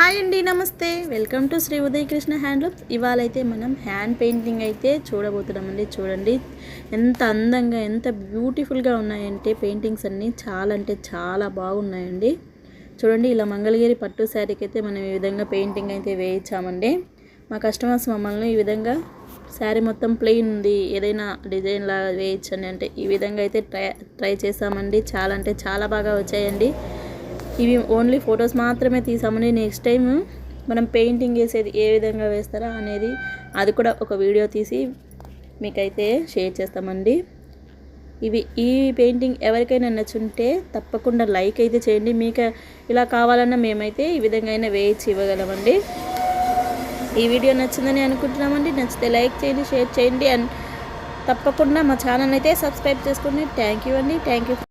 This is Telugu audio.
హాయ్ అండి, నమస్తే. Welcome to Shri Uday Krishna handlooms. ఇవాళ అయితే మనం హ్యాండ్ పెయింటింగ్ అయితే చూడబోతున్నామండి. చూడండి ఎంత అందంగా, ఎంత బ్యూటిఫుల్గా ఉన్నాయంటే పెయింటింగ్స్ అన్నీ చాలా అంటే చాలా బాగున్నాయండి. చూడండి, ఇలా మంగళగిరి పట్టు శారీకి అయితే మనం ఈ విధంగా పెయింటింగ్ అయితే వేయించామండి. మా కస్టమర్స్ మమ్మల్ని ఈ విధంగా శారీ మొత్తం ప్లెయిన్ ఉంది, ఏదైనా డిజైన్ లాగా వేయించండి అంటే ఈ విధంగా అయితే ట్రై చేసామండి. చాలా అంటే చాలా బాగా వచ్చాయండి. ఇవి ఓన్లీ ఫొటోస్ మాత్రమే తీసామండి. నెక్స్ట్ టైం మనం పెయింటింగ్ వేసేది ఏ విధంగా వేస్తారా అనేది అది కూడా ఒక వీడియో తీసి మీకైతే షేర్ చేస్తామండి. ఈ పెయింటింగ్ ఎవరికైనా నచ్చుంటే తప్పకుండా లైక్ అయితే చేయండి. మీకు ఇలా కావాలన్నా మేమైతే ఈ విధంగా అయినా వేయించి ఇవ్వగలమండి. ఈ వీడియో నచ్చిందని అనుకుంటున్నామండి. నచ్చితే లైక్ చేయండి, షేర్ చేయండి అండ్ తప్పకుండా మా ఛానల్ అయితే సబ్స్క్రైబ్ చేసుకోండి. థ్యాంక్ యూ అండి. Thank you.